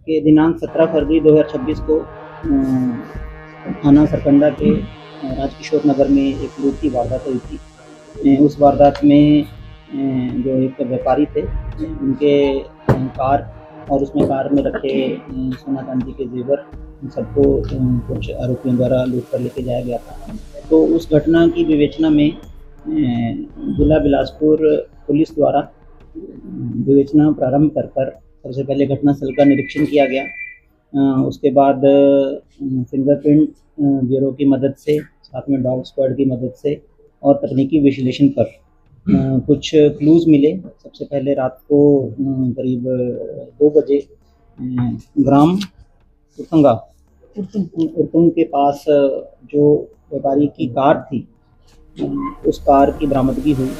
के दिनांक 17 फरवरी 2026 को थाना सरकंडा के राजकिशोर नगर में एक लूट की वारदात हुई थी। उस वारदात में जो एक व्यापारी थे, उनके कार और उसमें कार में रखे सोना चांदी के जेवर सबको कुछ आरोपियों द्वारा लूट कर लेके जाया गया था। तो उस घटना की विवेचना में जिला बिलासपुर पुलिस द्वारा विवेचना प्रारंभ कर सबसे पहले घटनास्थल का निरीक्षण किया गया। उसके बाद फिंगरप्रिंट ब्यूरो की मदद से, साथ में डॉग स्क्वाड की मदद से और तकनीकी विश्लेषण पर कुछ क्लूज़ मिले। सबसे पहले रात को करीब 2 बजे ग्राम उर्तुंग के पास जो व्यापारी की कार थी, उस कार की बरामदगी हुई,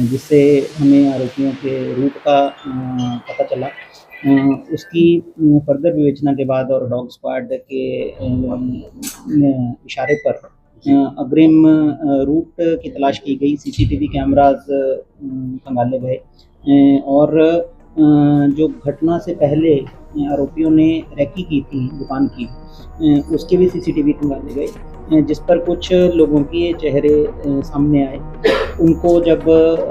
जिससे हमें आरोपियों के रूट का पता चला। उसकी फर्दर विवेचना के बाद और डॉग स्क्वाड के इशारे पर अग्रिम रूट की तलाश की गई, सीसीटीवी कैमरास खंगाले गए और जो घटना से पहले आरोपियों ने रैकी की थी दुकान की, उसके भी सीसीटीवी खंगाले गए, जिस पर कुछ लोगों के चेहरे सामने आए। उनको जब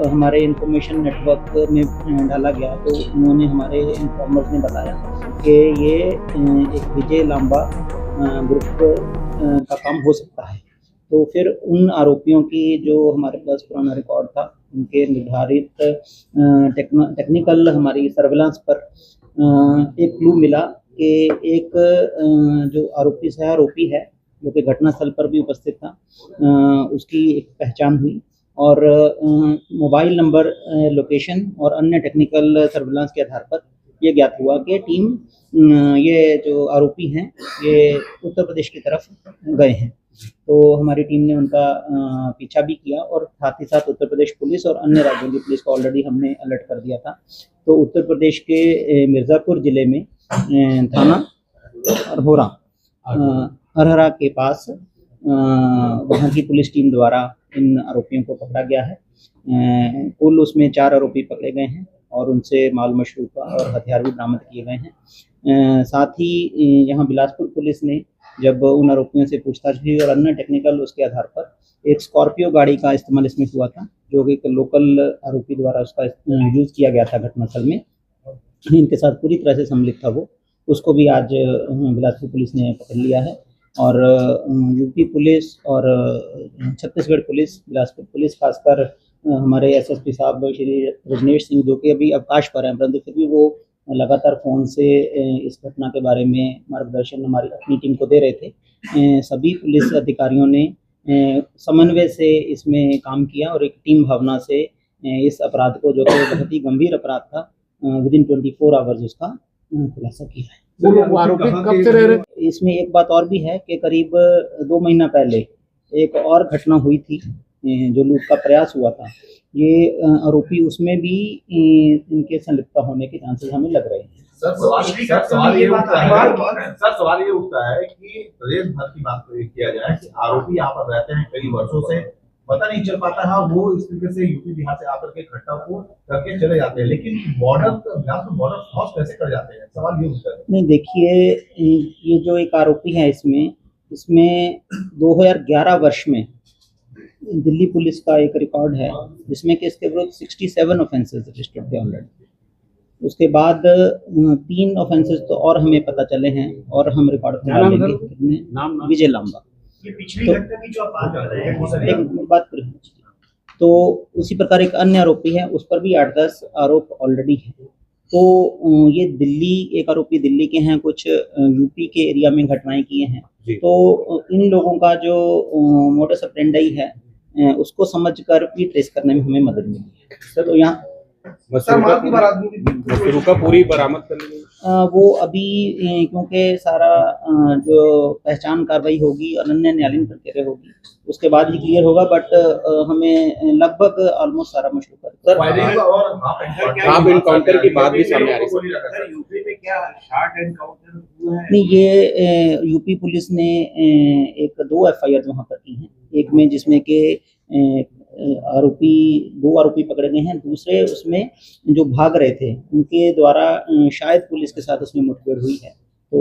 हमारे इंफॉर्मेशन नेटवर्क में डाला गया तो उन्होंने, हमारे इन्फॉर्मर्स ने बताया कि ये एक विजय लांबा ग्रुप का काम हो सकता है। तो फिर उन आरोपियों की जो हमारे पास पुराना रिकॉर्ड था, उनके निर्धारित टेक्निकल हमारी सर्विलांस पर एक क्लू मिला कि एक जो सह आरोपी है, जो कि घटनास्थल पर भी उपस्थित था, उसकी एक पहचान हुई और मोबाइल नंबर, लोकेशन और अन्य टेक्निकल सर्विलांस के आधार पर ये ज्ञात हुआ कि टीम, ये जो आरोपी हैं, ये उत्तर प्रदेश की तरफ गए हैं। तो हमारी टीम ने उनका पीछा भी किया और साथ ही साथ उत्तर प्रदेश पुलिस और अन्य राज्यों की पुलिस को ऑलरेडी हमने अलर्ट कर दिया था। तो उत्तर प्रदेश के मिर्ज़ापुर ज़िले में थाना अरहरा के पास वहाँ की पुलिस टीम द्वारा इन आरोपियों को पकड़ा गया है। कुल उसमें 4 आरोपी पकड़े गए हैं और उनसे माल मशरूका और हथियार भी बरामद किए गए हैं। साथ ही यहाँ बिलासपुर पुलिस ने जब उन आरोपियों से पूछताछ की और अन्य टेक्निकल उसके आधार पर एक स्कॉर्पियो गाड़ी का इस्तेमाल इसमें हुआ था, जो कि एक लोकल आरोपी द्वारा उसका यूज़ किया गया था घटनास्थल में, इनके साथ पूरी तरह से सम्मिलित था वो, उसको भी आज बिलासपुर पुलिस ने पकड़ लिया है। और यूपी पुलिस और छत्तीसगढ़ पुलिस, बिलासपुर पुलिस, खासकर हमारे एसएसपी साहब श्री रजनेश सिंह, जो कि अभी अवकाश पर हैं, परंतु फिर भी वो लगातार फ़ोन से इस घटना के बारे में मार्गदर्शन हमारी अपनी टीम को दे रहे थे। सभी पुलिस अधिकारियों ने समन्वय से इसमें काम किया और एक टीम भावना से इस अपराध को, जो कि बहुत ही गंभीर अपराध था, विदिन 24 आवर्स उसका खुलासा किया है। वो आरोपी कब से रह रहे? इसमें एक बात और भी है कि करीब 2 महीना पहले एक और घटना हुई थी, जो लूट का प्रयास हुआ था। ये आरोपी, उसमें भी इनके संलिप्तता होने के चांसेस हमें लग रहे हैं। सवाल ये उठता है कि प्रदेश भर की बात किया जाए कि आरोपी यहाँ पर रहते हैं कई वर्षों से, पता नहीं चल पाता है, वो इस तरीके से यूपी बिहार से आकर के घटना को करके चले जाते हैं, लेकिन बॉर्डर क्रॉस कैसे कर जाते हैं, सवाल ये उठता है। नहीं, देखिए, ये जो एक आरोपी है, इसमें 2011 वर्ष में दिल्ली पुलिस का एक रिकॉर्ड है, जिसमें कि इसके विरुद्ध 67 ऑफेंसेस रजिस्टर्ड थे ऑलरेडी। उसके बाद 3 ऑफेंसेस तो और हमें पता चले हैं और हम रिकॉर्ड करा लेंगे। विजय लांबा, एक बात करें, तो उसी प्रकार एक अन्य आरोपी है, उस पर भी 8-10 आरोप ऑलरेडी हैं। तो ये एक आरोपी दिल्ली के हैं, कुछ यूपी के एरिया में घटनाएं किए हैं। तो इन लोगों का जो मोडस ऑपरेंडी है, उसको समझकर भी ट्रेस करने में हमें मदद मिली है। सर, तो यहाँ मशरूका पूरी बरामद कर ली गई। वो अभी क्योंकि सारा जो पहचान कार्रवाई होगी और अन्य न्यायालयीन प्रक्रिया होगी, उसके बाद ही क्लियर होगा, बट हमें लगभग ऑलमोस्ट सारा मशरूका। हाफ एनकाउंटर की बात भी सामने आ रही है। यूपी में क्या शार्ट एनकाउंटर हुआ है? नहीं, ये यूपी पुलिस ने 2 FIR वहाँ पर की हैं। एक में जिसमें कि आरोपी 2 आरोपी पकड़े गए हैं। दूसरे उसमें जो भाग रहे थे उनके द्वारा शायद पुलिस के साथ उसमें मुठभेड़ हुई है, तो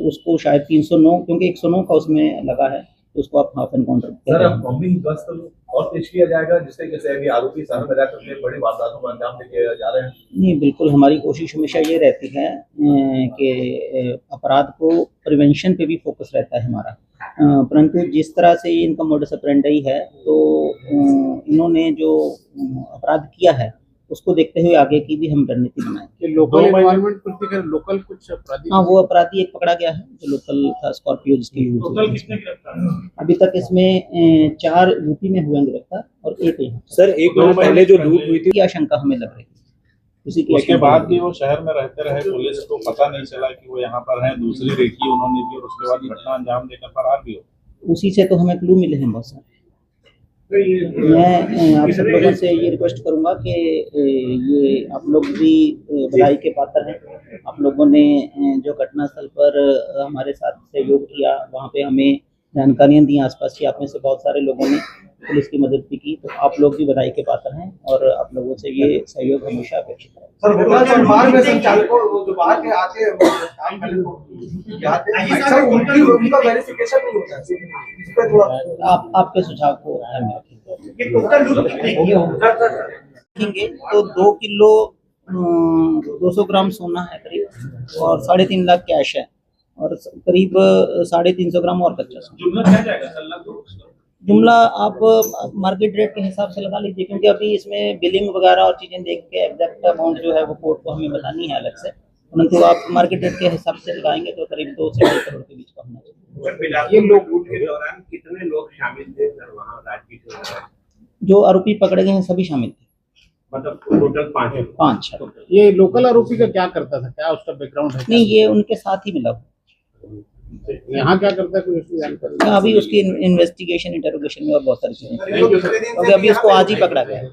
उसको शायद 309 क्योंकि 109 का उसमें लगा है, तो उसको आप हाफ एनकाउंटर सर अब बॉम्बिंग गश्त और तेज किया जाएगा जिससे जैसे अभी आरोपी शहर में जाकर के बड़ी वारदातों को अंजाम देके जा रहे हैं। नहीं, बिल्कुल हमारी कोशिश हमेशा ये रहती है कि अपराध को प्रिवेंशन पे भी फोकस रहता है हमारा, परंतु जिस तरह से इनका मोडस ऑपरेंडी है, तो इन्होंने जो अपराध किया है उसको देखते हुए आगे की भी हम रणनीति बनाएंगे। लोकल इन्वॉल्वमेंट प्रतिकर लोकल कुछ अपराधी, हाँ, वो अपराधी एक पकड़ा गया है जो लोकल था, स्कॉर्पियो जिसकी यूज टोटल कितने गिरफ्तार? अभी तक इसमें 4 यूपी में हुए गिरफ्तार और 1 यहाँ। सर 1 महीने पहले जो लूट हुई थी की आशंका हमें लग रही है, उसी की उसके बाद भी वो शहर में रहते रहे, पुलिस को पता नहीं चला कि वो यहाँ पर हैं, दूसरी रेकी उन्होंने दी और उसके बाद घटना अंजाम देकर फरार भी हो। उसी से तो हमें क्लू मिले हैं बहुत सारे। मैं आप सब लोगों से ये रिक्वेस्ट करूंगा कि ये आप लोग भी बधाई के पात्र हैं। आप लोगों ने जो घटनास्थल पर हमारे साथ सहयोग किया, वहाँ पे हमें जानकारियाँ दी आसपास की, आप में से बहुत सारे लोगों ने पुलिस की मदद भी की, तो आप लोग भी बधाई के पात्र हैं और आप लोगों से ये सहयोग हमेशा अपेक्षित है। सर बाहर में संचालकों जो बाहर के आते हैं वो काम करने को उनका वेरिफिकेशन नहीं होता है, इस पे थोड़ा आपके सुझाव को ध्यान में रखेंगे। तो 2 किलो 200 ग्राम सोना है करीब और 3.5 लाख कैश है और करीब 350 ग्राम और कच्चा सोना। जुमला क्या जाएगा सर? लगभग जुमला आप मार्केट रेट के हिसाब से लगा लीजिए, क्योंकि अभी इसमें बिलिंग वगैरह और चीजें देख के एग्जैक्ट अमाउंट जो है वो कोर्ट को हमें बतानी है अलग से, परंतु आप मार्केट रेट के हिसाब से लगाएंगे तो करीब 2 से 2.5 करोड़ के बीच का होना चाहिए। ये लोग लूट के दौरान कितने लोग शामिल थे सर वहाँ राजनीति? जो आरोपी पकड़े गए हैं सभी शामिल थे, मतलब टोटल 5 5। ये लोकल आरोपी का क्या करता था, क्या उसका बैकग्राउंड है? नहीं, ये उनके साथ ही मिला। यहाँ क्या करता है कुछ उसकी जानकारी? अभी उसकी इन्वेस्टिगेशन इंटरोगेशन में और बहुत सारी चीजें, अभी उसको आज ही पकड़ा गया है।